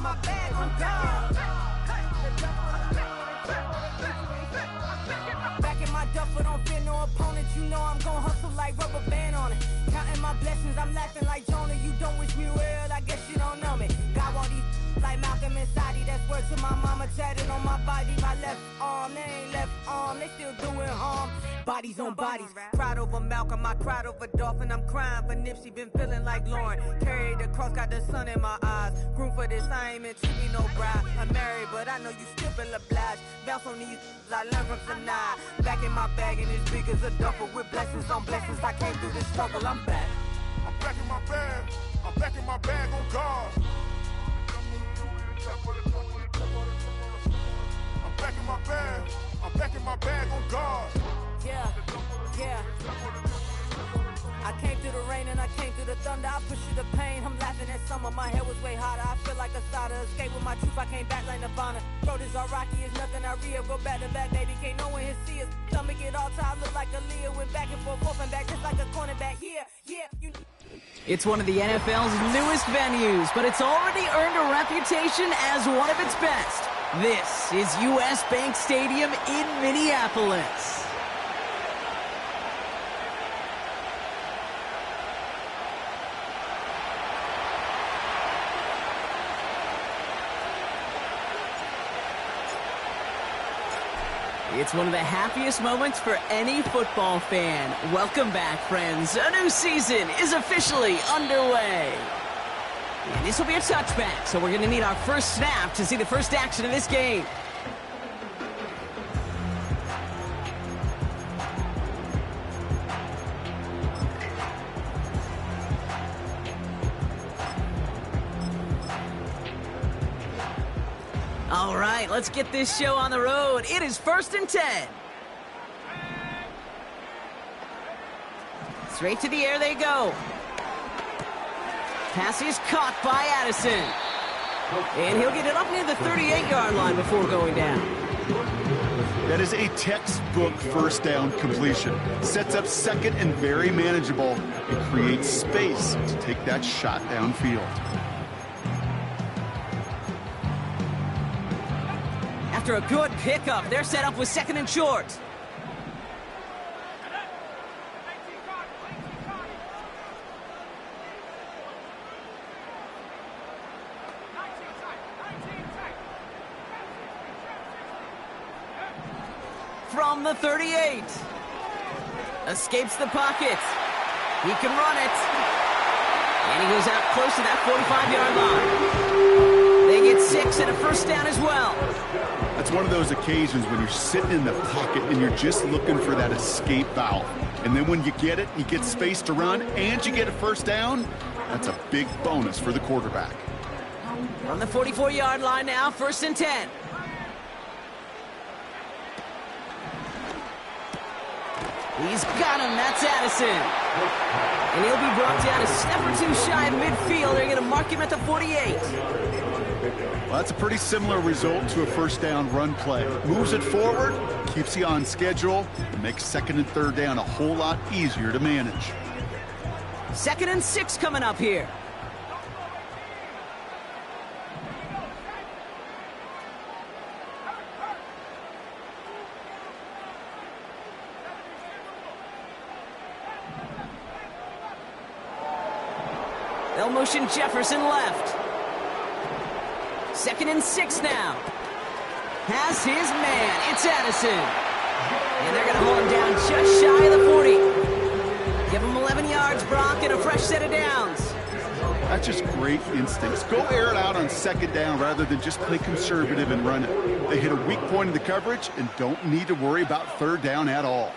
my bag on God. Back in my duffel, don't fear no opponent. You know I'm gon' hustle like rubber band on it. Counting my blessings, I'm laughing like Jonah. You don't wish me well, I guess you don't know me. Got all these like Malcolm and Sadie. That's word to my mama, tatted on my body. My left arm, they ain't left arm, they still doing harm. Bodies on bodies. Cried over Malcolm, I cried over Dolphin. I'm crying for Nipsey, been feeling like Lauren. Carried the cross, got the sun in my eyes. Groom for this, I ain't meant to be no bride. I'm married, but I know you still feel obliged. Bounce on these, I learned from Sanaa. Back in my bag and as big as a duffel. With blessings on blessings, I came through this struggle, I'm back. I'm back in my bag, I'm back in my bag on God. I'm back in my bag, I'm back in my bag on God. Yeah, yeah. I came through the rain and I came through the thunder. I pushed through the pain, I'm laughing at summer. My head was way hotter, I feel like a starter. Escape with my truth, I came back like Nirvana. Throat is all rocky, it's nothing I real. Go back to back, baby, can't no one here see us. Stomach get all tired, look like a Leah. Went back and forth and back just like a cornerback. Yeah, yeah, It's one of the NFL's newest venues, but it's already earned a reputation as one of its best. This is US Bank Stadium in Minneapolis. It's one of the happiest moments for any football fan. Welcome back, friends. A new season is officially underway. And this will be a touchback, so we're going to need our first snap to see the first action of this game. All right, let's get this show on the road. It is 1st and 10. Straight to the air they go. Pass is caught by Addison. And he'll get it up near the 38-yard line before going down. That is a textbook first down completion. Sets up second and very manageable. It creates space to take that shot downfield. After a good pickup, they're set up with 2nd and short. From the 38. Escapes the pocket. He can run it. And he goes out close to that 45-yard line. They get 6 and a first down as well. That's one of those occasions when you're sitting in the pocket and you're just looking for that escape valve. And then when you get it, you get space to run, and you get a first down, that's a big bonus for the quarterback. On the 44-yard line now, 1st and 10. He's got him, that's Addison. And he'll be brought down a step or two shy of midfield. They're going to mark him at the 48. Well, that's a pretty similar result to a first down run play. Moves it forward, keeps you on schedule, and makes 2nd and 3rd down a whole lot easier to manage. 2nd and 6 coming up here. They'll motion Jefferson left. 2nd and 6 now. Has his man. It's Addison. And they're going to hold him down just shy of the 40. Give him 11 yards, Brock, and a fresh set of downs. That's just great instincts. Go air it out on 2nd down rather than just play conservative and run it. They hit a weak point in the coverage and don't need to worry about 3rd down at all.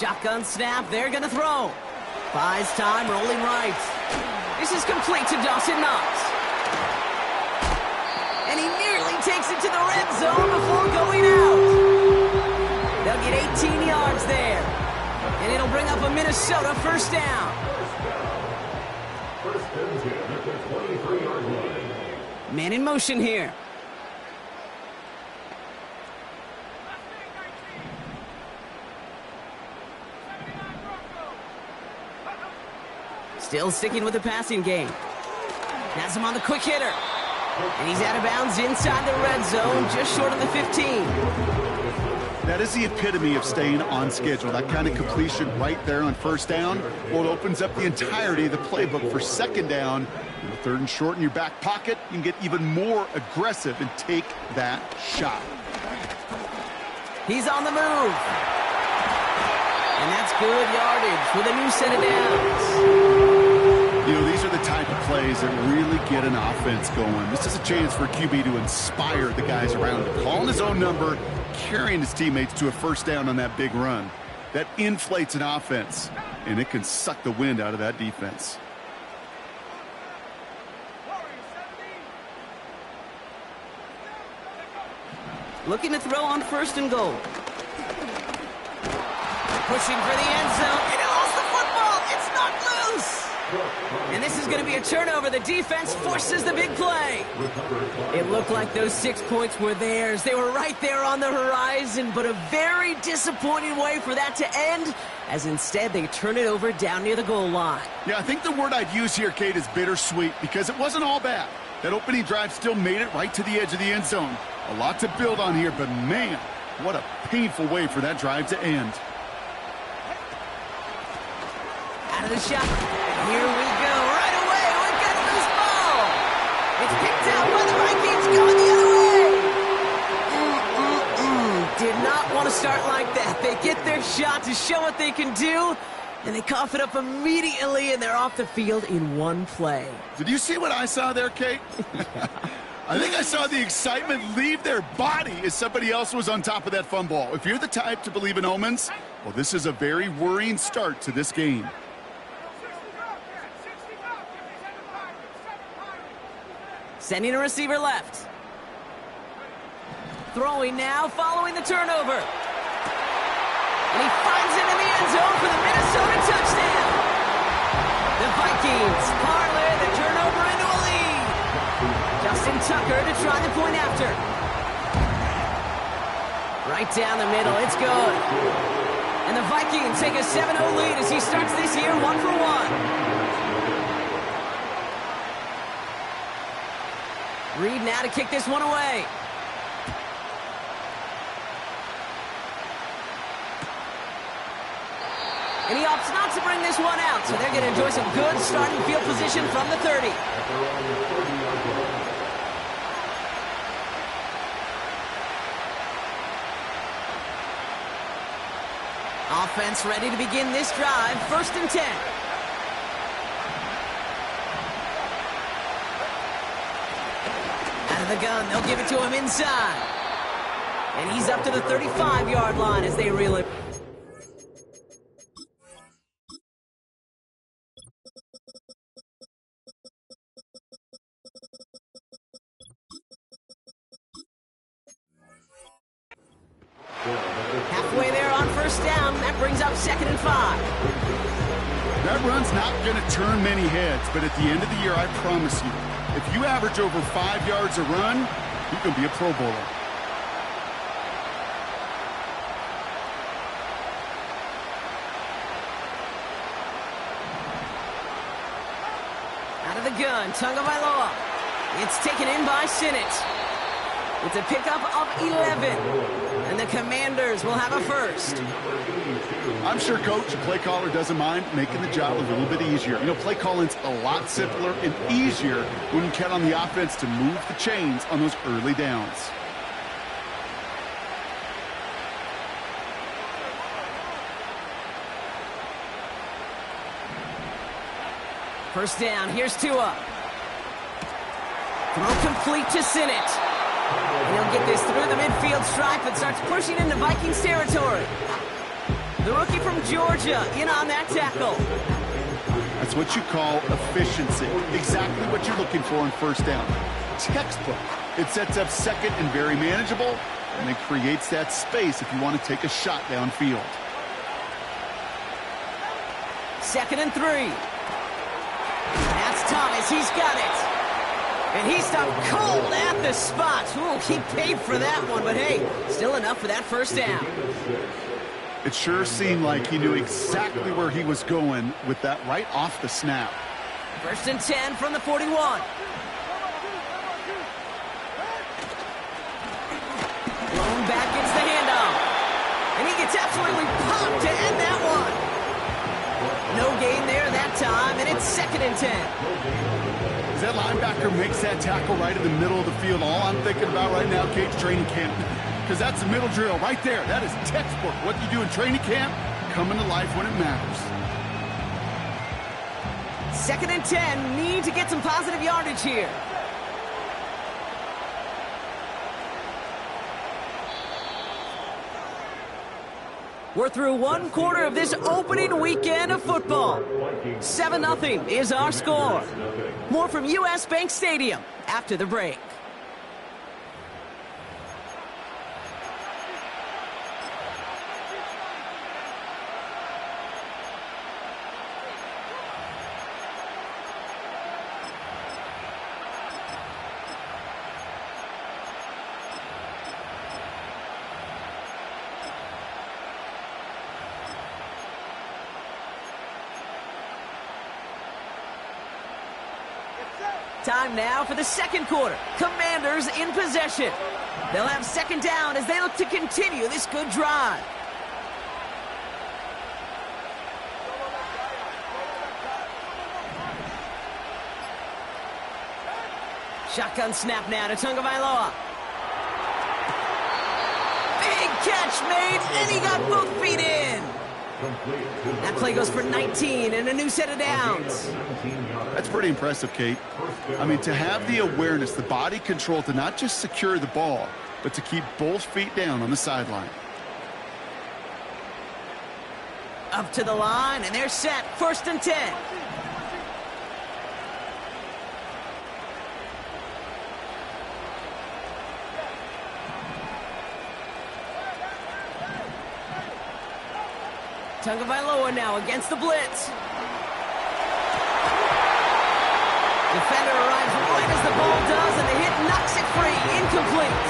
Shotgun snap, they're going to throw. Buys time, rolling right. This is complete to Dawson Knox. And he nearly takes it to the red zone before going out. They'll get 18 yards there. And it'll bring up a Minnesota first down. Man in motion here. Still sticking with the passing game. Has him on the quick hitter. And he's out of bounds inside the red zone, just short of the 15. That is the epitome of staying on schedule. That kind of completion right there on first down. Well, it opens up the entirety of the playbook for second down. And third and short in your back pocket, you can get even more aggressive and take that shot. He's on the move. And that's good yardage with a new set of downs. You know, these are the type of plays that really get an offense going. This is a chance for QB to inspire the guys around him. Calling his own number, carrying his teammates to a first down on that big run. That inflates an offense, and it can suck the wind out of that defense. Looking to throw on first and goal. Pushing for the end zone, and he lost the football. It's knocked loose. And this is going to be a turnover. The defense forces the big play. It looked like those 6 points were theirs. They were right there on the horizon, but a very disappointing way for that to end, as instead they turn it over down near the goal line. Yeah, I think the word I'd use here, Kate, is bittersweet, because it wasn't all bad. That opening drive still made it right to the edge of the end zone. A lot to build on here, but man, what a painful way for that drive to end. Out of the shot. Here we go. Right away. We've got a loose ball. It's picked out by the Vikings going the other way. Did not want to start like that. They get their shot to show what they can do, and they cough it up immediately, and they're off the field in one play. Did you see what I saw there, Kate? I think I saw the excitement leave their body as somebody else was on top of that fun ball. If you're the type to believe in omens, well, this is a very worrying start to this game. Sending a receiver left. Throwing now, following the turnover. And he finds it in the end zone for the Minnesota touchdown. The Vikings parlay the turnover into a lead. Justin Tucker to try the point after. Right down the middle, it's good. And the Vikings take a 7-0 lead as he starts this year 1-for-1. Reed now to kick this one away. And he opts not to bring this one out, so they're going to enjoy some good starting field position from the 30. Offense ready to begin this drive, 1st and 10. Out of the gun, they'll give it to him inside. And he's up to the 35-yard line as they reel it. Halfway there on 1st down, that brings up 2nd and 5. That run's not going to turn many heads, but at the end of the year, I promise you, if you average over 5 yards a run, you can be a Pro Bowler. Out of the gun, Tagovailoa. It's taken in by Sinnott. It's a pickup of 11. And the Commanders will have a first. I'm sure Coach, the play caller, doesn't mind making the job a little bit easier. You know, play calling's a lot simpler and easier when you count on the offense to move the chains on those early downs. First down, here's Tua. Throw complete to Sinnott. And he'll get this through the midfield stripe and starts pushing into Vikings territory. The rookie from Georgia in on that tackle. That's what you call efficiency. Exactly what you're looking for on 1st down. Textbook. It sets up 2nd and very manageable, and it creates that space if you want to take a shot downfield. 2nd and 3. That's Thomas. He's got it. And he stopped cold at the spot. Ooh, he paid for that one, but hey, still enough for that 1st down. It sure seemed like he knew exactly where he was going with that right off the snap. First and 10 from the 41. Blown back gets the handoff. And he gets absolutely popped to end that one. No gain there that time, and it's 2nd and 10. As that linebacker makes that tackle right in the middle of the field, all I'm thinking about right now, Cade's training camp, because that's the middle drill right there. That is textbook. What you do in training camp, coming to life when it matters. 2nd and 10, need to get some positive yardage here. We're through one quarter of this opening weekend of football. 7-0 is our score. More from U.S. Bank Stadium after the break. Time now for the second quarter. Commanders in possession. They'll have 2nd down as they look to continue this good drive. Shotgun snap now to Tagovailoa. Big catch made, and he got both feet in. That play goes for 19 and a new set of downs. That's pretty impressive, Kate. I mean, to have the awareness, the body control to not just secure the ball, but to keep both feet down on the sideline. Up to the line, and they're set. 1st and 10. Tagovailoa now against the blitz. Defender arrives right as the ball does, and the hit knocks it free. Incomplete.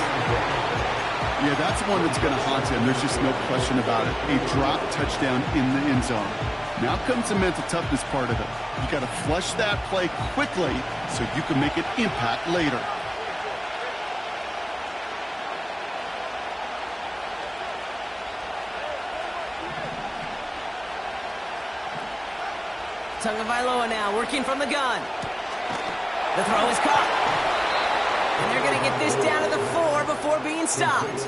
Yeah, that's one that's going to haunt him. There's just no question about it. A drop touchdown in the end zone. Now comes the mental toughness part of it. You got to flush that play quickly so you can make an impact later. Tagovailoa now working from the gun. The throw is caught. And they're going to get this down to the 4 before being stopped.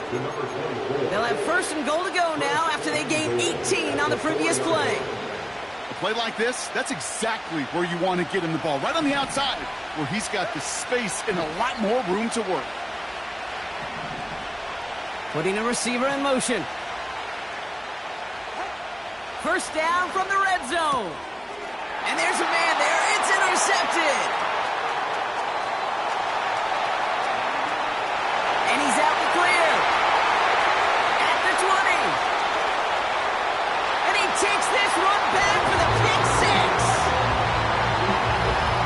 They'll have 1st and goal to go now after they gained 18 on the previous play. A play like this, that's exactly where you want to get him the ball. Right on the outside, where he's got the space and a lot more room to work. Putting a receiver in motion. 1st down from the red zone. And there's a man there. It's intercepted. And he's out and clear. At the 20. And he takes this one back for the pick 6.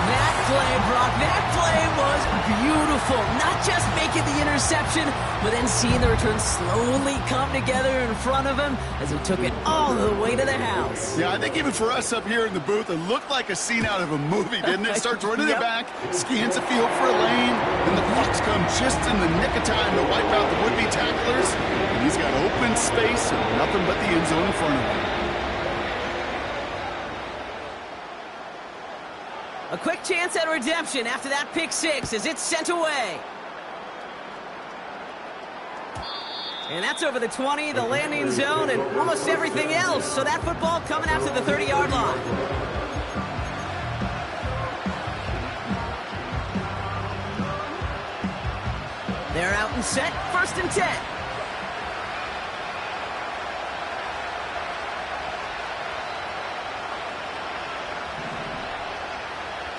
That play, Brock, that play was beautiful. Not just making the interception, but then seeing the return slowly come together in front of him as he took it all the way to the house. Yeah, I think even for us up here in the booth, it looked like a scene out of a movie, didn't it? Starts running it back, scans the field for a lane, and the blocks come just in the nick of time to wipe out the would-be tacklers. And he's got open space and nothing but the end zone in front of him. A quick chance at redemption after that pick 6 as it's sent away. And that's over the 20, the landing zone, and almost everything else. So that football coming out to the 30-yard line. They're out and set. 1st and 10.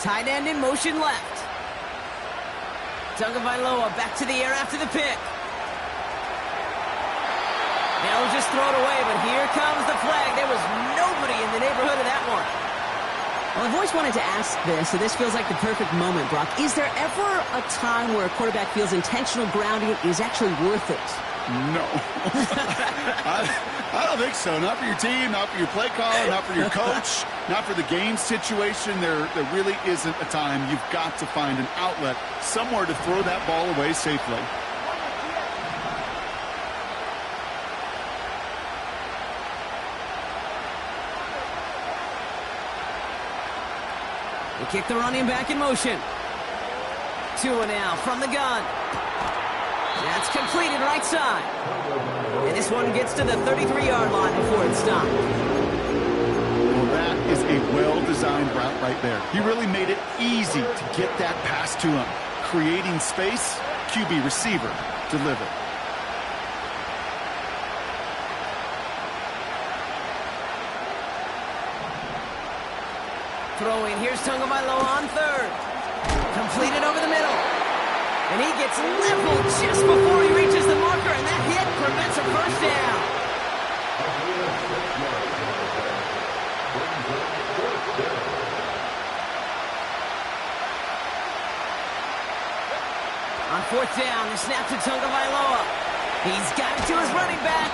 Tight end in motion left. Tagovailoa back to the air after the pick. They'll just throw it away, but here comes the flag. There was nobody in the neighborhood of that one. Well, I've always wanted to ask this, and this feels like the perfect moment, Brock. Is there ever a time where a quarterback feels intentional grounding is actually worth it? No. I don't think so. Not for your team, not for your play caller, not for your coach, not for the game situation. There really isn't a time. You've got to find an outlet, somewhere to throw that ball away safely. They kick the running back in motion. Tua now from the gun. That's completed right side. And this one gets to the 33-yard line before it's stopped. Well, that is a well-designed route right there. He really made it easy to get that pass to him. Creating space, QB receiver delivered. Throwing, here's Tagovailoa on third. Completed over the middle. And he gets leveled just before he reaches the marker, and that hit prevents a first down. On fourth down, the snap to Tagovailoa. He's got it to his running back.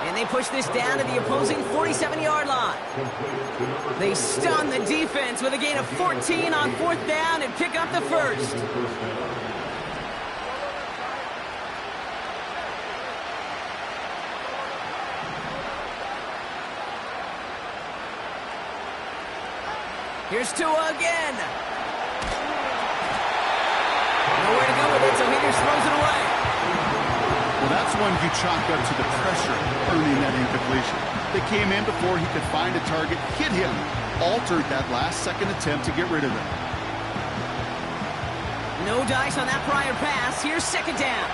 And they push this down to the opposing 47-yard line. They stun the defense with a gain of 14 on fourth down and pick up the first. Here's Tua again. Nowhere to go with it, so he just throws it away. Well, that's one you chalk up to the pressure earning that incompletion. They came in before he could find a target, hit him, altered that last-second attempt to get rid of it. No dice on that prior pass. Here's second down.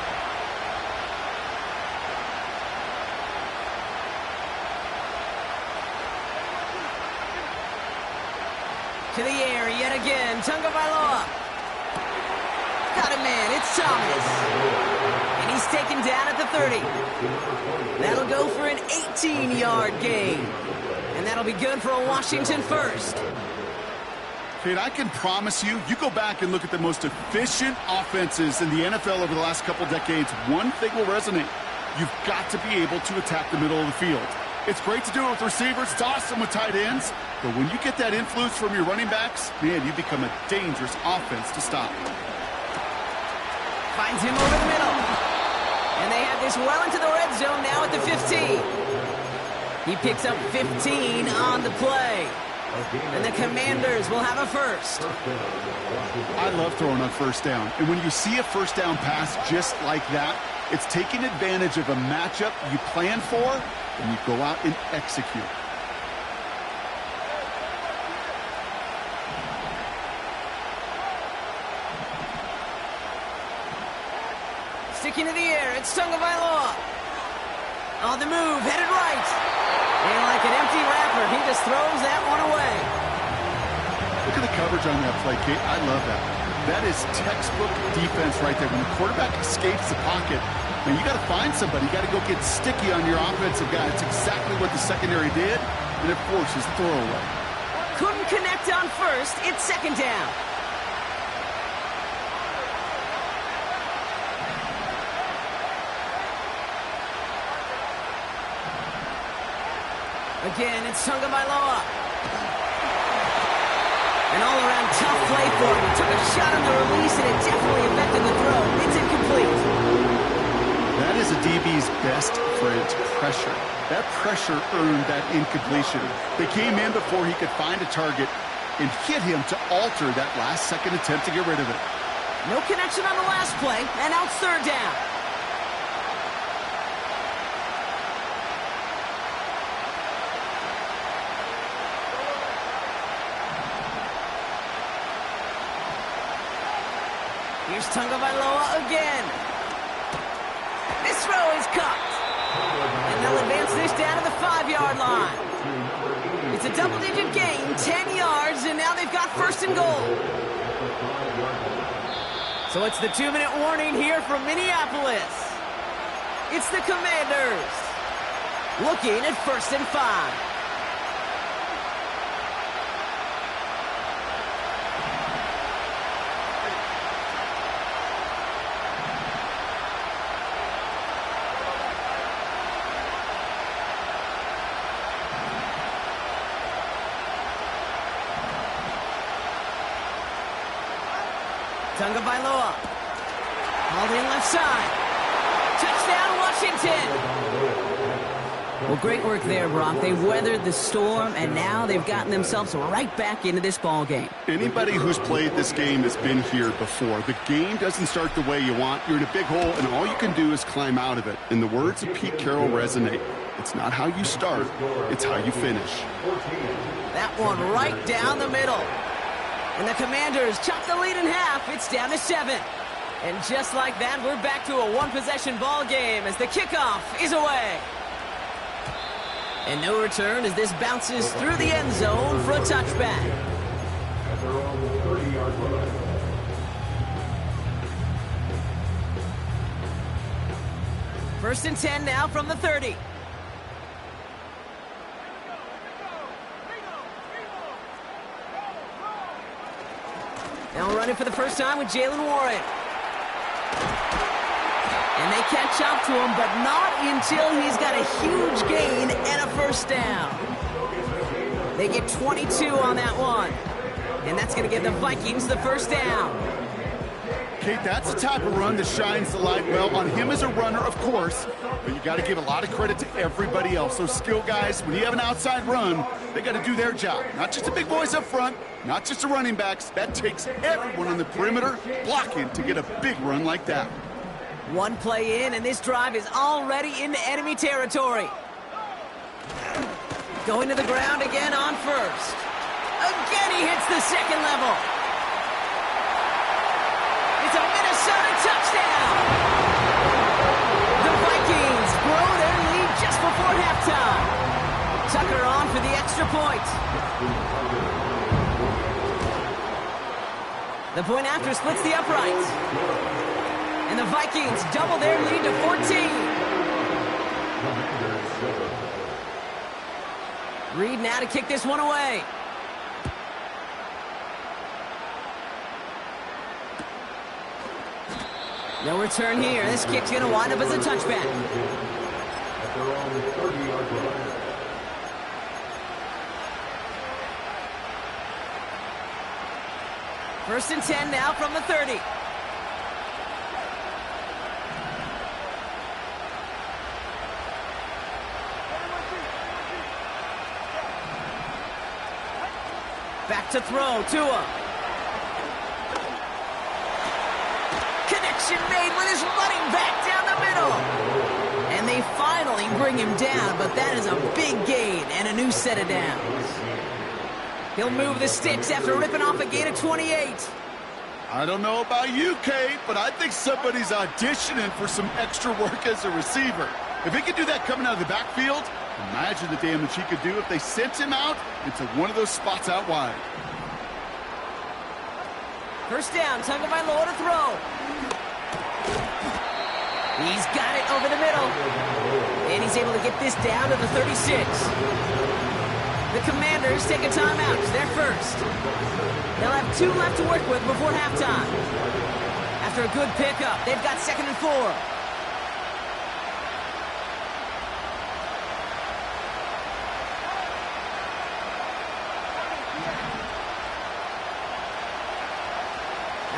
To the air yet again. Tagovailoa. Got him, man. It's Thomas. And he's taken down at the 30. That'll go for an 18-yard gain. And that'll be good for a Washington first. Kate, I can promise you, you go back and look at the most efficient offenses in the NFL over the last couple decades, one thing will resonate. You've got to be able to attack the middle of the field. It's great to do it with receivers. It's awesome with tight ends. But when you get that influence from your running backs, man, you become a dangerous offense to stop. Finds him over the middle. And they have this well into the red zone now at the 15. He picks up 15 on the play. And the Commanders will have a first. I love throwing on first down. And when you see a first down pass just like that, it's taking advantage of a matchup you plan for, and you go out and execute. Sticking to the air, it's Tagovailoa. On the move, headed right. And like an empty wrapper, he just throws that one away. Look at the coverage on that play, Kate. I love that. That is textbook defense right there. When the quarterback escapes the pocket, man, you got to find somebody. You got to go get sticky on your offensive guy. It's exactly what the secondary did, and it forces the throwaway. Couldn't connect on first. It's second down. Again, it's Tagovailoa. An all-around tough play for him. He took a shot on the release, and it definitely affected the throw. It's incomplete. That is a DB's best friend, pressure. That pressure earned that incompletion. They came in before he could find a target and hit him to alter that last-second attempt to get rid of it. No connection on the last play, and now it's third down. Here's Tagovailoa again. This throw is caught. And they'll advance this down to the 5-yard line. It's a double-digit gain, 10 yards, and now they've got first and goal. So it's the 2-minute warning here from Minneapolis. It's the Commanders looking at first and 5. Tagovailoa. Hauled in left side. Touchdown, Washington! Well, great work there, Brock. They weathered the storm, and now they've gotten themselves right back into this ball game. Anybody who's played this game has been here before. The game doesn't start the way you want. You're in a big hole, and all you can do is climb out of it. And the words of Pete Carroll resonate. It's not how you start, it's how you finish. That one right down the middle. And the Commanders chop the lead in half. It's down to 7. And just like that, we're back to a one-possession ball game as the kickoff is away. And no return as this bounces through the end zone for a touchback. First and 10 now from the 30. Now running for the first time with Jaylen Warren. And they catch up to him, but not until he's got a huge gain and a first down. They get 22 on that one. And that's going to give the Vikings the first down. Kate, that's the type of run that shines the light well on him as a runner, of course, but you got to give a lot of credit to everybody else. Those skill guys, when you have an outside run, they got to do their job. Not just the big boys up front, not just the running backs. That takes everyone on the perimeter blocking to get a big run like that. One play in, and this drive is already into enemy territory. Going to the ground again on first. Again, he hits the second level. It's a Minnesota touchdown. The Vikings grow their lead just before halftime. Tucker on for the extra point. The point after splits the uprights. And the Vikings double their lead to 14. Reed now to kick this one away. No return here. This kick's going to wind up as a touchback. First and 10 now from the 30. Back to throw, Tua. Connection made with his running back down the middle. And they finally bring him down, but that is a big gain and a new set of downs. He'll move the sticks after ripping off a gain of 28. I don't know about you, Kate, but I think somebody's auditioning for some extra work as a receiver. If he could do that coming out of the backfield, imagine the damage he could do if they sent him out into one of those spots out wide. First down, Tagovailoa to throw. He's got it over the middle. And he's able to get this down to the 36. The Commanders take a timeout. They're first. They'll have 2 left to work with before halftime. After a good pickup, they've got 2nd and 4.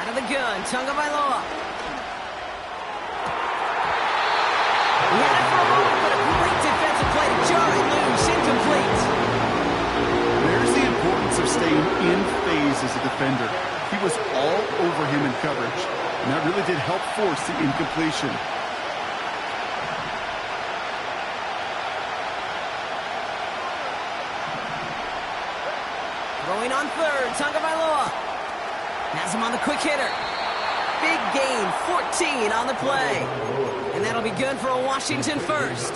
Out of the gun, Tagovailoa. He had it for a moment, but a great defensive play to jar it loose, incomplete. There's the importance of staying in phase as a defender. He was all over him in coverage, and that really did help force the incompletion. Throwing on third, Tagovailoa. Has him on the quick hitter. Big gain, 14 on the play. And that'll be good for a Washington first.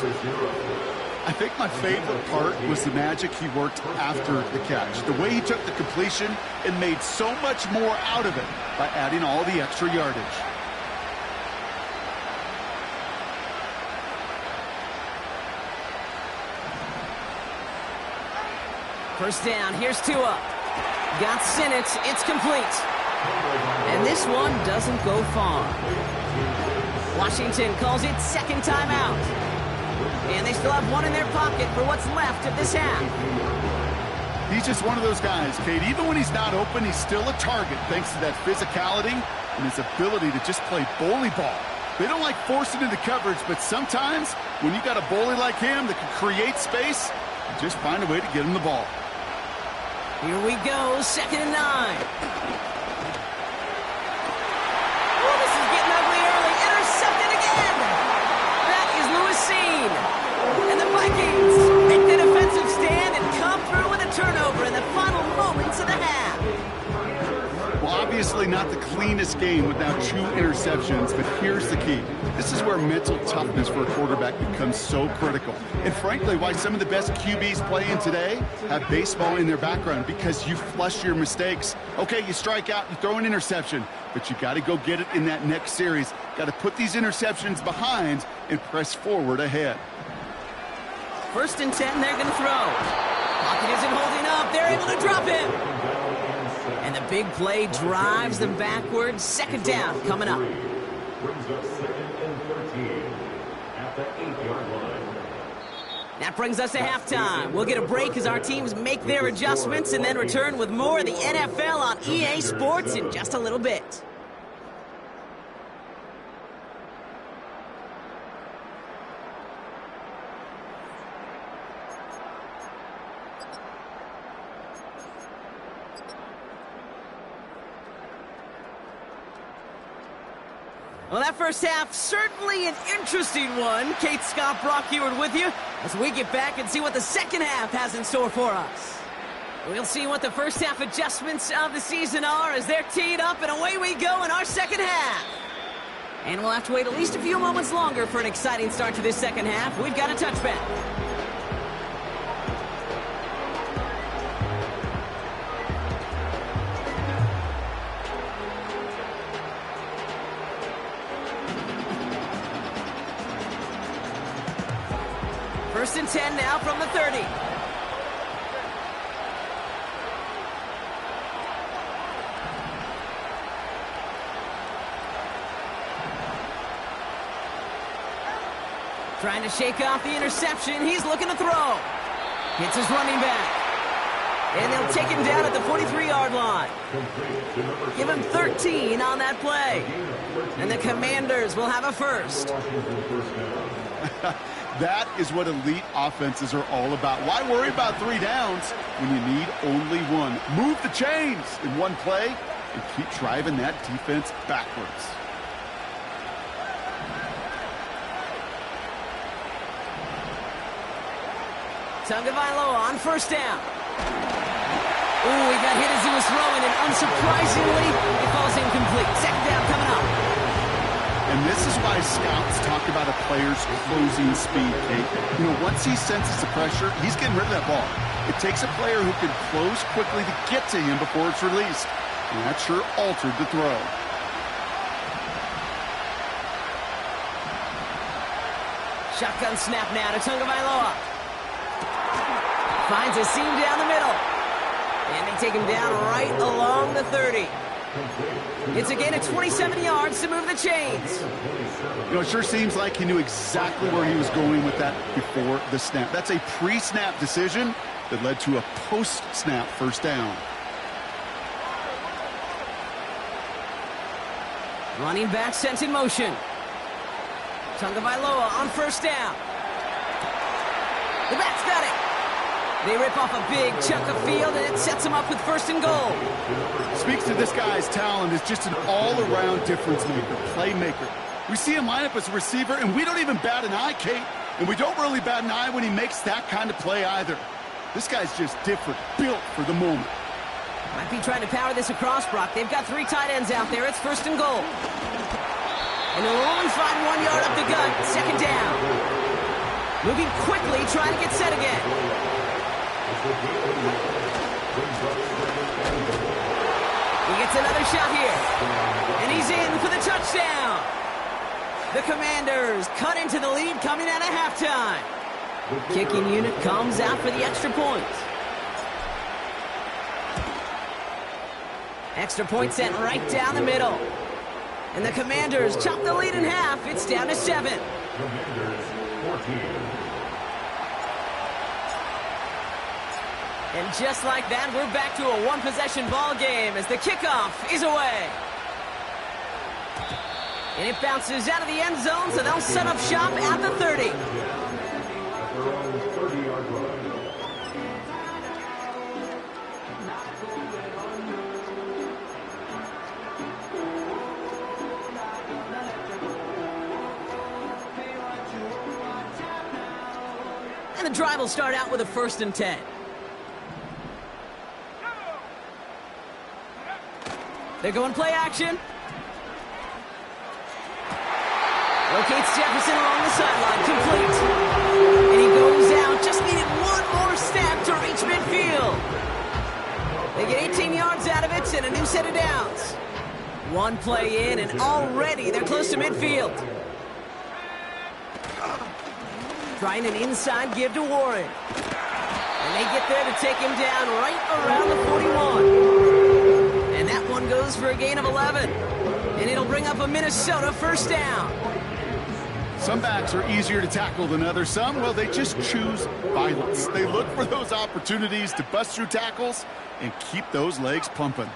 I think my favorite part was the magic he worked after the catch. The way he took the completion and made so much more out of it by adding all the extra yardage. First down, here's Tua. Got Sinnott, it's complete. And this one doesn't go far. Washington calls it 2nd timeout. And they still have 1 in their pocket for what's left of this half. He's just one of those guys, Kate. Even when he's not open, he's still a target thanks to that physicality and his ability to just play bully ball. They don't like forcing into coverage, but sometimes when you got a bully like him that can create space, you just find a way to get him the ball. Here we go, 2nd and 9. Oh, this is getting ugly early. Intercepted again. That is Lewis Cine. And the Vikings make the defensive stand and come through with a turnover in the final moments of the half. Well, obviously not the cleanest game with now 2 interceptions, but here's the key. This is where mental toughness for a quarterback becomes so critical. And frankly, why some of the best QBs playing today have baseball in their background, because you flush your mistakes. Okay, you strike out, you throw an interception, but you got to go get it in that next series. Got to put these interceptions behind and press forward ahead. 1st and 10, they're going to throw. Pocket isn't holding up. They're able to drop him. And the big play drives them backwards. 2nd down coming up. That brings us to halftime. We'll get a break as our teams make their adjustments and then return with more of the NFL on EA Sports in just a little bit. Well, that first half, certainly an interesting one. Kate Scott, Brock Huard with you as we get back and see what the second half has in store for us. We'll see what the first half adjustments of the season are as they're teed up, and away we go in our second half. And we'll have to wait at least a few moments longer for an exciting start to this second half. We've got a touchback. First and 10 now from the 30. Trying to shake off the interception. He's looking to throw. Hits his running back. And they'll take him down at the 43-yard line. Give him 13 on that play. And the Commanders will have a first. That is what elite offenses are all about. Why worry about 3 downs when you need only 1? Move the chains in one play and keep driving that defense backwards. Tagovailoa on first down. Ooh, he got hit as he was throwing, and unsurprisingly, it falls incomplete. 2nd down coming up. And this is why scouts talk about a player's closing speed, Kate. You know, once he senses the pressure, he's getting rid of that ball. It takes a player who can close quickly to get to him before it's released. And that sure altered the throw. Shotgun snap now to Tagovailoa. Finds a seam down the middle. And they take him down right along the 30. It's a gain of 27 yards to move the chains. You know, it sure seems like he knew exactly where he was going with that before the snap. That's a pre-snap decision that led to a post-snap first down. Running back sent in motion. Tagovailoa on first down. The back's got it. They rip off a big chunk of field, and it sets them up with 1st and goal. Speaks to this guy's talent as just an all-around difference maker, playmaker. We see him line up as a receiver, and we don't even bat an eye, Kate. And we don't really bat an eye when he makes that kind of play either. This guy's just different, built for the moment. Might be trying to power this across, Brock. They've got 3 tight ends out there. It's 1st and goal. And they'll only find 1 yard up the gut. 2nd down. Moving quickly, trying to get set again. He gets another shot here. And he's in for the touchdown. The Commanders cut into the lead coming out of halftime. Kicking unit comes out for the extra point. Extra point sent right down the middle. And the Commanders chop the lead in half. It's down to 7. Commanders 14. And just like that, we're back to a one-possession ball game as the kickoff is away. And it bounces out of the end zone, so they'll set up shop at the 30. At their own 30-yard line. And the drive will start out with a 1st and 10. They're going play action. Locates Jefferson along the sideline, complete. And he goes out, just needed one more step to reach midfield. They get 18 yards out of it and a new set of downs. One play in and already they're close to midfield. Trying an inside give to Warren. And they get there to take him down right around the 41. And that one goes for a gain of 11. And it'll bring up a Minnesota 1st down. Some backs are easier to tackle than others. Some, well, they just choose violence. They look for those opportunities to bust through tackles and keep those legs pumping.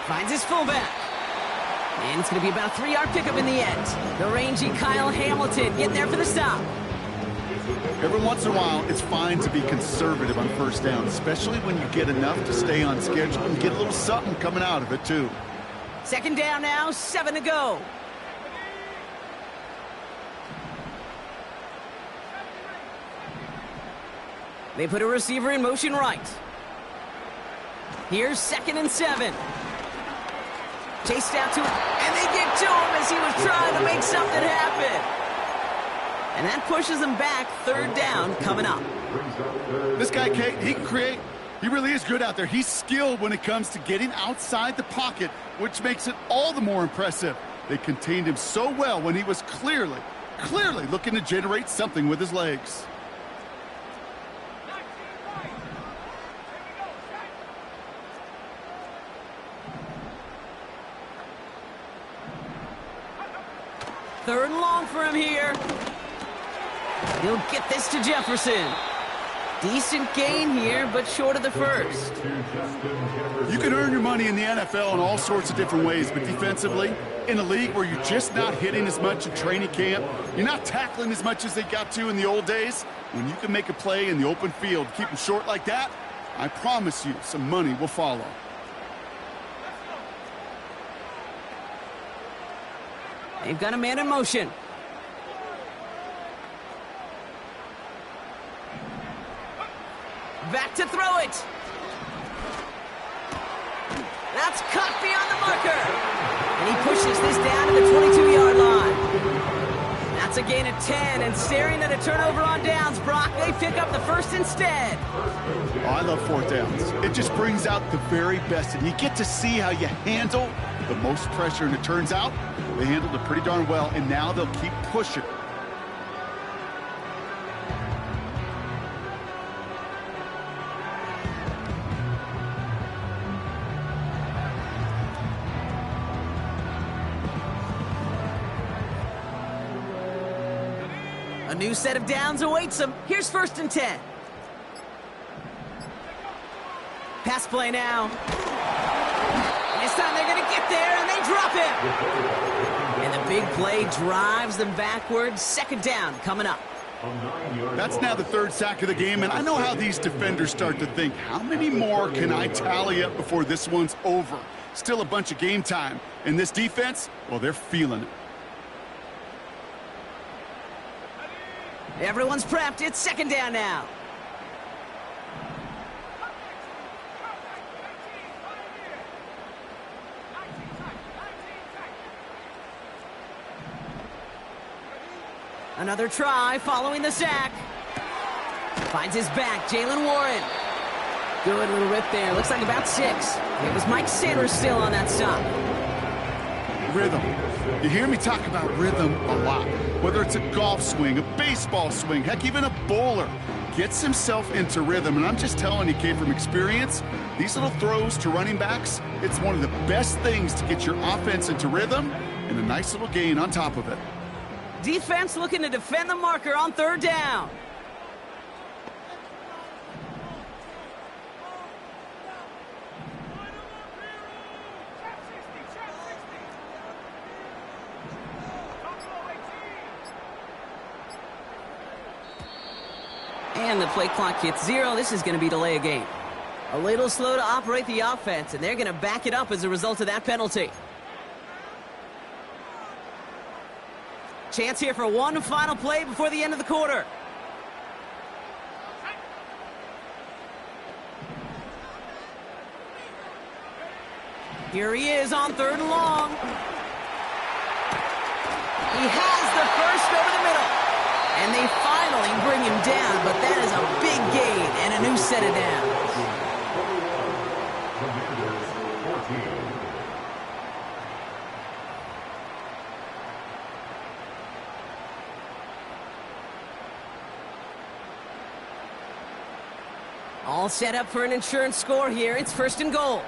Finds his fullback. And it's going to be about a 3-yard pickup in the end. The rangy Kyle Hamilton getting there for the stop. Every once in a while, it's fine to be conservative on 1st down, especially when you get enough to stay on schedule and get a little something coming out of it, too. 2nd down now, 7 to go. They put a receiver in motion right. Here's 2nd and 7. Chased out to him, and they get to him as he was trying to make something happen. And that pushes them back. 3rd down coming up. This guy, Kate, he can create. He really is good out there. He's skilled when it comes to getting outside the pocket, which makes it all the more impressive. They contained him so well when he was clearly looking to generate something with his legs. Third and long for him here. He'll get this to Jefferson. Decent gain here, but short of the 1st. You can earn your money in the NFL in all sorts of different ways, but defensively, in a league where you're just not hitting as much in training camp, you're not tackling as much as they got to in the old days, when you can make a play in the open field, keep them short like that, I promise you some money will follow. They've got a man in motion. Back to throw it. That's caught beyond the marker. And he pushes this down to the 22-yard line. That's a gain of 10, and staring at a turnover on downs, Brock, they pick up the 1st instead. Oh, I love 4th downs. It just brings out the very best, and you get to see how you handle the most pressure, and it turns out they handled it pretty darn well, and now they'll keep pushing. A new set of downs awaits them. Here's 1st and 10. Pass play now. And this time they're going to get there, and they drop him. And the big play drives them backwards. 2nd down coming up. That's now the 3rd sack of the game, and I know how these defenders start to think, how many more can I tally up before this one's over? Still a bunch of game time. And this defense, well, they're feeling it. Everyone's prepped. It's 2nd down now. Another try following the sack. Finds his back, Jaylen Warren. Good little rip there. Looks like about 6. It was Mike Sanders still on that stop. Rhythm. You hear me talk about rhythm a lot. Whether it's a golf swing, a baseball swing, heck, even a bowler gets himself into rhythm. And I'm just telling you, kid, from experience, these little throws to running backs, it's one of the best things to get your offense into rhythm and a nice little gain on top of it. Defense looking to defend the marker on 3rd down. And the play clock hits 0. This is going to be delay a game. A little slow to operate the offense, and they're going to back it up as a result of that penalty. Chance here for one final play before the end of the quarter. Here he is on 3rd and long. He has the first over the middle. And they finally bring him down, but that is a big gain and a new set of downs. All set up for an insurance score here. It's 1st and goal.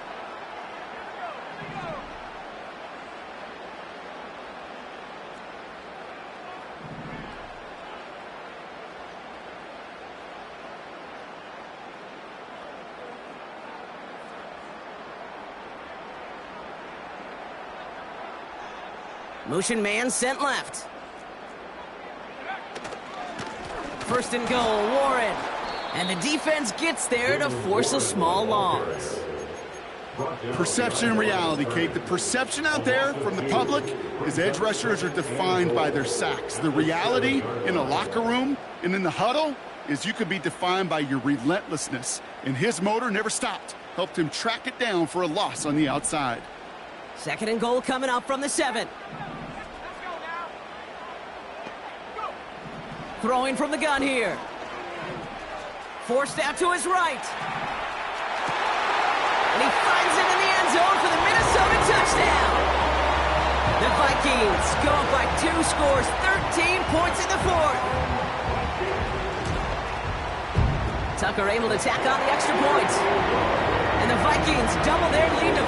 Motion man sent left. 1st and goal, Warren. And the defense gets there to force a small loss. Perception and reality, Kate. The perception out there from the public is edge rushers are defined by their sacks. The reality in a locker room and in the huddle is you could be defined by your relentlessness. And his motor never stopped. Helped him track it down for a loss on the outside. 2nd and goal coming up from the 7. Throwing from the gun here. Forced out to his right. And he finds it in the end zone for the Minnesota touchdown. The Vikings go up by 2 scores, 13 points in the 4th. Tucker able to tack on the extra point. And the Vikings double their lead to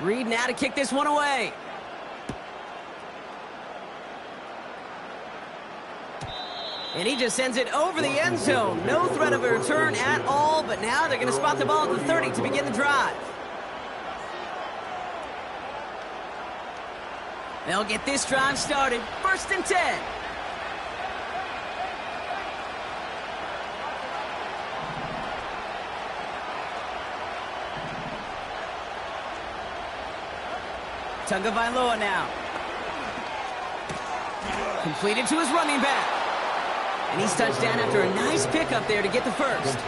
14. Reed now to kick this one away. And he just sends it over the end zone. No threat of a return at all, but now they're going to spot the ball at the 30 to begin the drive. They'll get this drive started. 1st and 10. Tagovailoa now. Completed to his running back. And he's touched down after a nice pickup there to get the first. A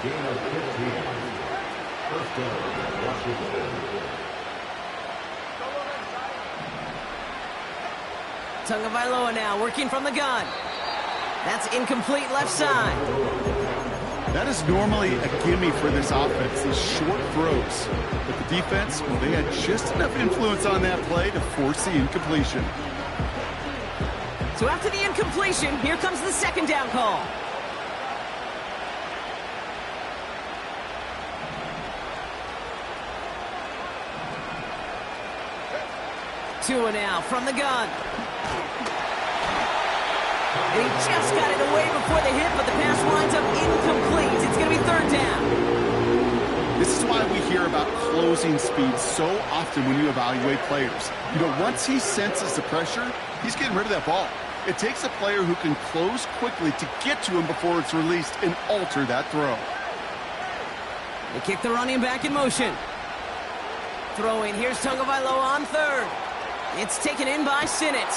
gain of 15. 1st down, Washington. Tagovailoa now working from the gun. That's incomplete left side. That is normally a gimme for this offense, these short throws. But the defense, well, they had just enough influence on that play to force the incompletion. So after the incompletion, here comes the 2nd down call. Tua now from the gun. And he just got it away before the hit, but the pass winds up incomplete. It's going to be 3rd down. This is why we hear about closing speed so often when you evaluate players. You know, once he senses the pressure, he's getting rid of that ball. It takes a player who can close quickly to get to him before it's released and alter that throw. They kick the running back in motion. Throwing, here's Tagovailoa on 3rd. It's taken in by Sinnott.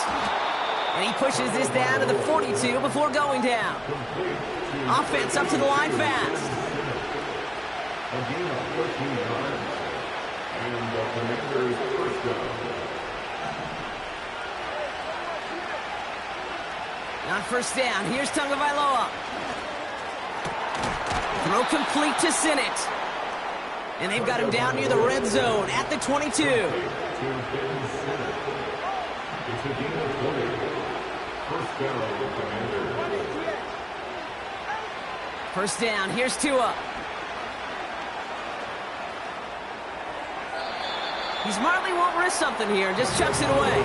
And he pushes this down to the 42 before going down. Offense up to the line fast. A gain of 13 yards. And the Commanders' 1st down. On 1st down, here's Tagovailoa. Throw complete to Sinnott. And they've got him down near the red zone at the 22. It's a gain of 20. 1st down, the Commanders. 1st down, here's Tua. He smartly won't risk something here and just chucks it away.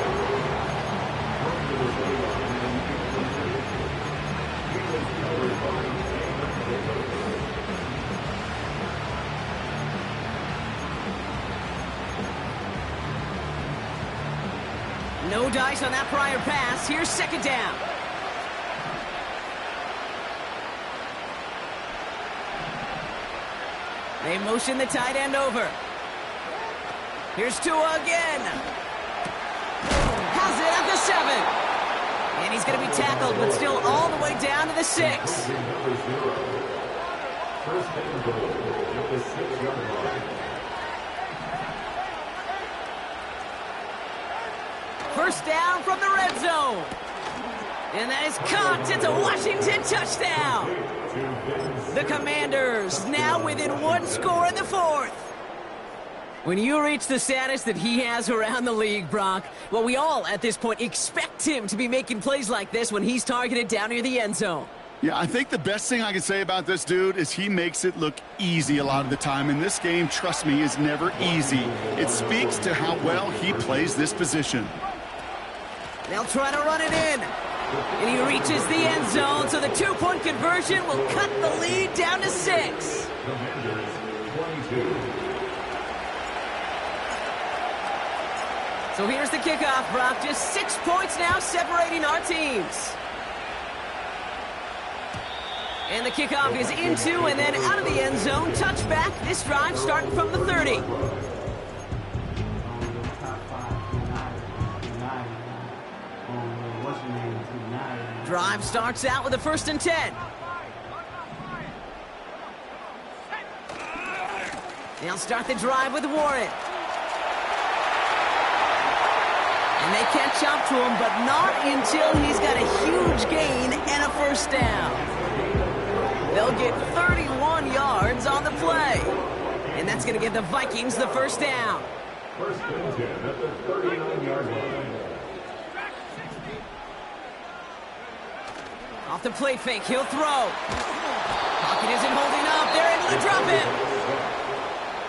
No dice on that prior pass. Here's second down. They motion the tight end over. Here's Tua again. Has it at the 7. And he's going to be tackled, but still all the way down to the 6. First and goal at the 6-yard line. First down from the red zone. And that is caught. It's a Washington touchdown. The Commanders now within one score in the 4th. When you reach the status that he has around the league, Brock, well, we all at this point expect him to be making plays like this when he's targeted down near the end zone. Yeah, I think the best thing I can say about this dude is he makes it look easy a lot of the time. And this game, trust me, is never easy. It speaks to how well he plays this position. They'll try to run it in. And he reaches the end zone, so the 2-point conversion will cut the lead down to 6. Commanders 22. So here's the kickoff, Brock. Just 6 points now separating our teams. And the kickoff is into and then out of the end zone. Touchback. This drive starting from the 30. Drive starts out with a 1st and 10. They'll start the drive with Warren. And they catch up to him, but not until he's got a huge gain and a 1st down. They'll get 31 yards on the play. And that's going to give the Vikings the 1st down. First and 10 at the 39-yard line. Off the play fake, he'll throw. Pocket isn't holding up. They're able to drop it.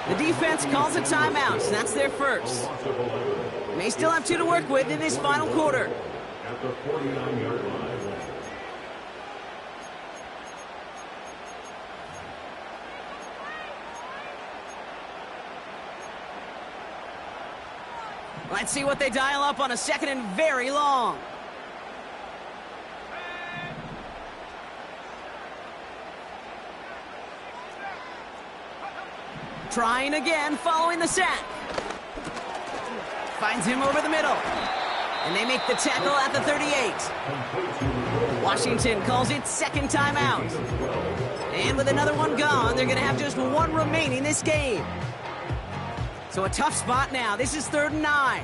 The defense calls a timeout, so that's their first. May still have 2 to work with in this final quarter. At the 49-yard line. Let's see what they dial up on a 2nd and very long. Trying again, following the sack. Finds him over the middle. And they make the tackle at the 38. Washington calls it 2nd timeout. And with another one gone, they're going to have just 1 remaining this game. So a tough spot now. This is 3rd and 9.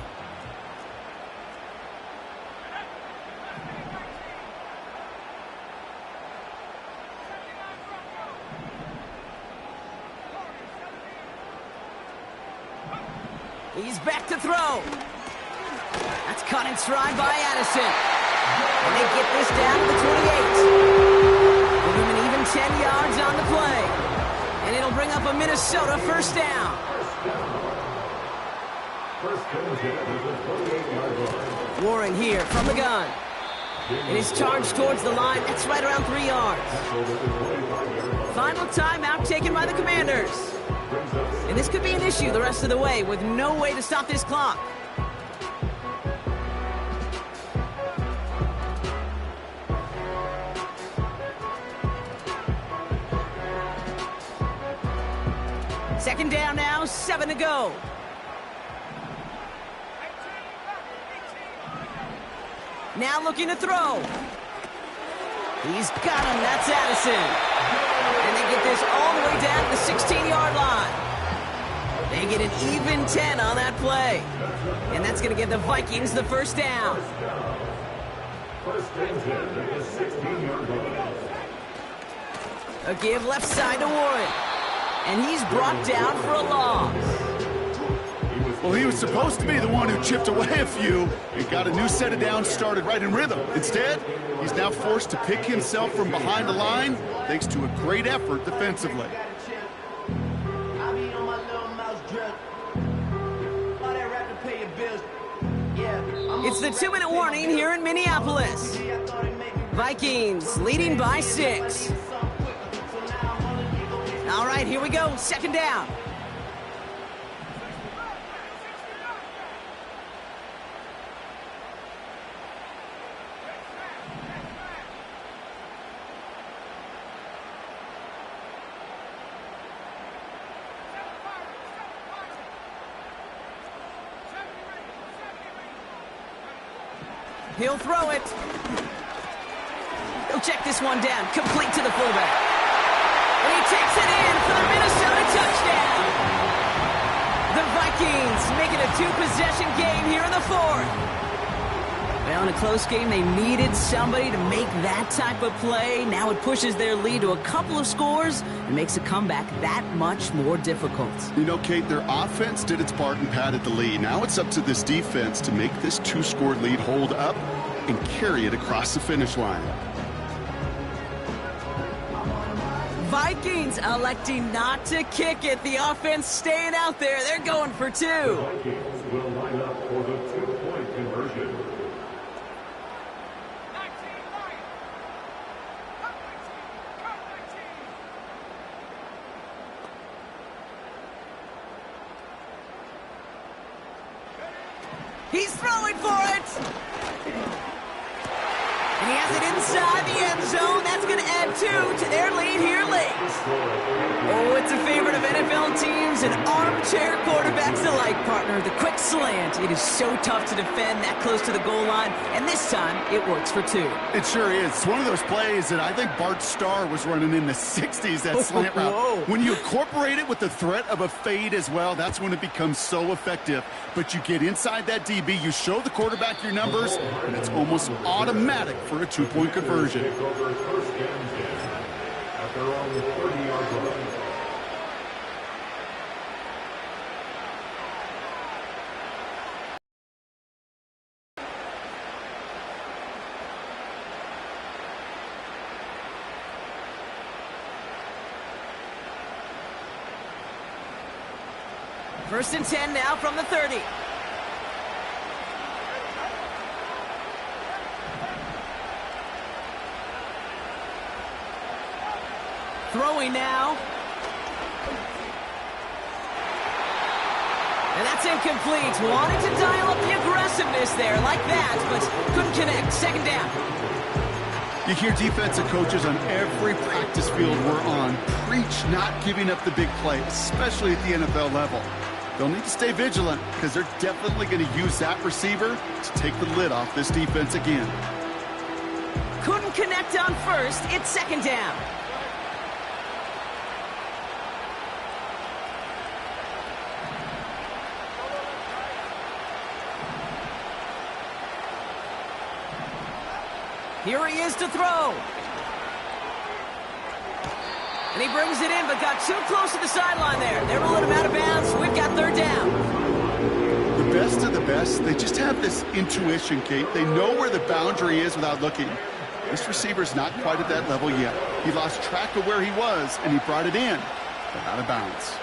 He's back to throw. That's caught in stride by Addison. And they get this down to the 28. Give him an even 10 yards on the play. And it'll bring up a Minnesota 1st down. First and 10 at the 48-yard line. Warren here from the gun. And he's charged towards the line. That's right around 3 yards. Final timeout taken by the Commanders. And this could be an issue the rest of the way with no way to stop this clock. Second down now, 7 to go. Now looking to throw. He's got him, that's Addison. And they get this all the way down to the 16-yard line. They get an even 10 on that play. And that's going to give the Vikings the 1st down. First and 10 at the 16-yard line. A give left side to Warren. And he's brought down for a loss. Well, he was supposed to be the one who chipped away a few and got a new set of downs started right in rhythm. Instead, he's now forced to pick himself from behind the line thanks to a great effort defensively. It's the 2-minute warning here in Minneapolis. Vikings leading by 6. All right, here we go. 2nd down. He'll throw it. He'll check this one down, complete to the fullback. And he takes it in for the Minnesota touchdown. The Vikings make it a two-possession game here in the fourth. Well, in a close game, they needed somebody to make that type of play. Now it pushes their lead to a couple of scores and makes a comeback that much more difficult. You know, Kate, their offense did its part and padded the lead. Now it's up to this defense to make this two-score lead hold up and carry it across the finish line. Vikings electing not to kick it. The offense staying out there. They're going for two. Vikings will line up for the two-point conversion. He's throwing for it. And he has it inside the end zone. That's going to add two to their lead here late. Oh, it's a favorite of NFL teams and armchair quarterbacks alike, partner. The quick slant. It is so tough to defend that close to the goal line, and this time it works for two. It sure is. It's one of those plays that I think Bart Starr was running in the 60s, that slant route. Whoa. When you incorporate it with the threat of a fade as well, that's when it becomes so effective. But you get inside that DB, you show the quarterback your numbers, and it's almost automatic for a two-point conversion. Take over first and 10 at their own 30-yard line. First and 10 now from the 30. Throwing now. And that's incomplete. Wanted to dial up the aggressiveness there like that, but couldn't connect. Second down. You hear defensive coaches on every practice field we're on preach not giving up the big play, especially at the NFL level. They'll need to stay vigilant because they're definitely going to use that receiver to take the lid off this defense again. Couldn't connect on first. It's second down. Here he is to throw. And he brings it in, but got too close to the sideline there. They rolled him out of bounds. We've got third down. The best of the best, they just have this intuition, Kate. They know where the boundary is without looking. This receiver's not quite at that level yet. He lost track of where he was, and he brought it in, but out of bounds.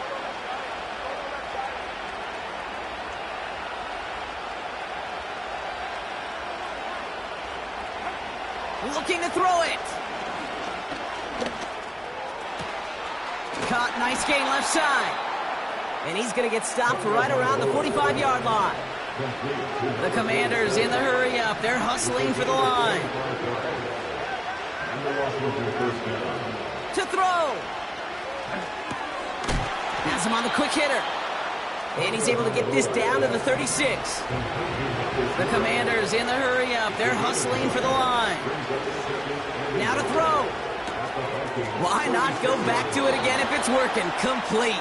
Looking to throw it. Caught, nice gain left side. And he's going to get stopped right around the 45-yard line. The Commanders in the hurry up. They're hustling for the line. To throw. Has him on the quick hitter. And he's able to get this down to the 36. The Commanders in the hurry up. They're hustling for the line. Now to throw. Why not go back to it again if it's working? Complete.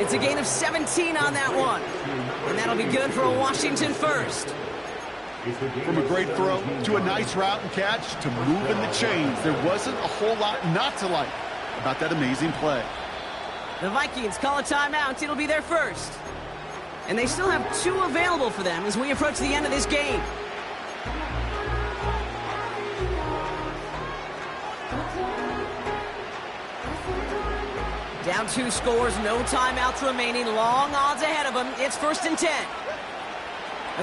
It's a gain of 17 on that one. And that'll be good for a Washington first. From a great throw to a nice route and catch to moving the chains, there wasn't a whole lot not to like about that amazing play. The Vikings call a timeout. It'll be their first. And they still have two available for them as we approach the end of this game. Down 2 scores, no timeouts remaining, long odds ahead of them. It's first and 10.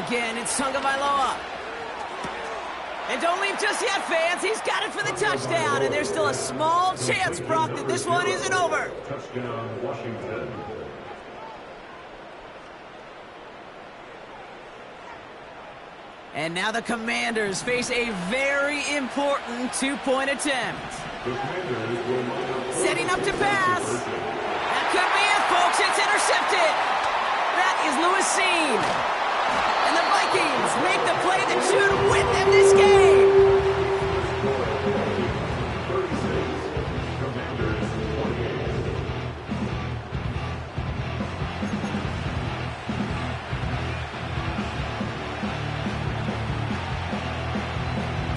Again, it's Tagovailoa. And don't leave just yet, fans. He's got it for the touchdown, and there's still a small chance, Brock, that this one isn't over. Touchdown, Washington. And now the Commanders face a very important two-point attempt. Setting up to pass. That could be it, folks. It's intercepted. That is Lewis Cine. And the Vikings make the play that should win them this game. 36, Commanders 28.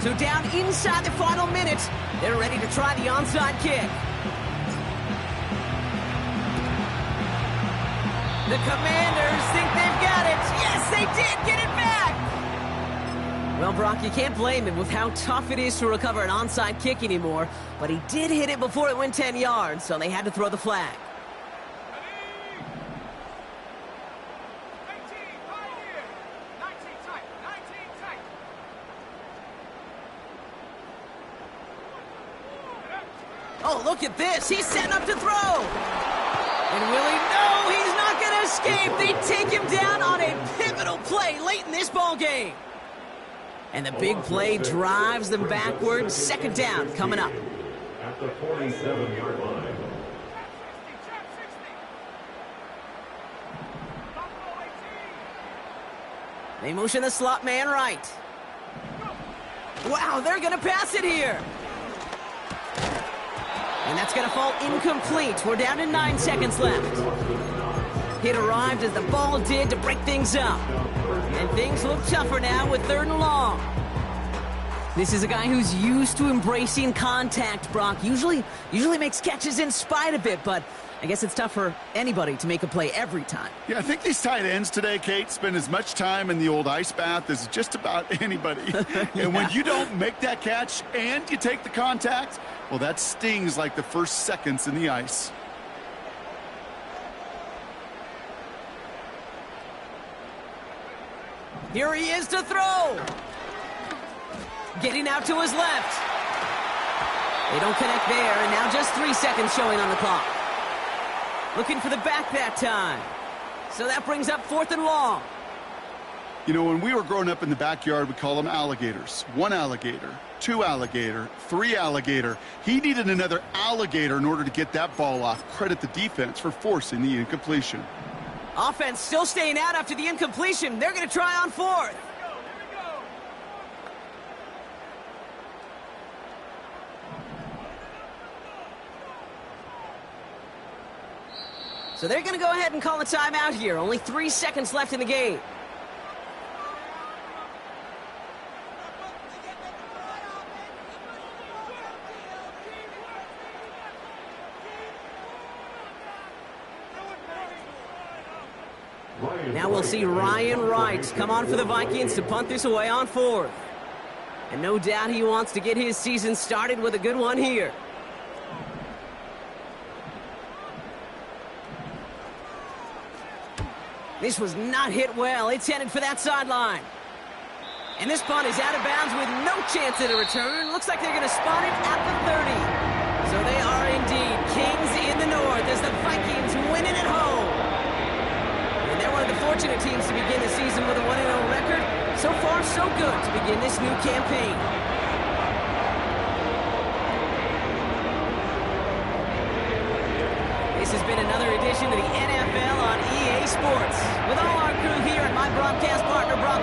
So down inside the final minute, they're ready to try the onside kick. The Commanders think they've got it. Yes, they did get it back. Well, Brock, you can't blame him with how tough it is to recover an onside kick anymore, but he did hit it before it went 10 yards, so they had to throw the flag. Oh, look at this. He's setting up to throw. And will he? No, he's not going to escape. They take him down on a pivotal play late in this ball game. And the big play drives them backwards. Second down coming up. At the 47-yard line. They motion the slot man right. Wow, they're going to pass it here. And that's going to fall incomplete. We're down to 9 seconds left. Hit arrived as the ball did to break things up. And things look tougher now with 3rd and long. This is a guy who's used to embracing contact, Brock. Usually makes catches in spite of it, but I guess it's tough for anybody to make a play every time. Yeah, I think these tight ends today, Kate, spend as much time in the old ice bath as just about anybody. Yeah. And when you don't make that catch and you take the contact, well, that stings like the first seconds in the ice. Here he is to throw. Getting out to his left. They don't connect there, and now just 3 seconds showing on the clock. Looking for the back that time. So that brings up 4th and long. You know, when we were growing up in the backyard, we call them alligators. 1 alligator, 2 alligator, 3 alligator. He needed another alligator in order to get that ball off. Credit the defense for forcing the incompletion. Offense still staying out after the incompletion. They're going to try on 4th. So they're going to go ahead and call a timeout here. Only 3 seconds left in the game. Now we'll see Ryan Wright come on for the Vikings to punt this away on 4th. And no doubt he wants to get his season started with a good one here. This was not hit well. It's headed for that sideline. And this punt is out of bounds with no chance at a return. Looks like they're going to spot it at the 30. So they are indeed kings in the north as the Vikings win it at home. And they're one of the fortunate teams to begin the season with a 1-0 record. So far, so good to begin this new campaign. This has been another edition of the NFL on EA Sports. With all our crew here at my broadcast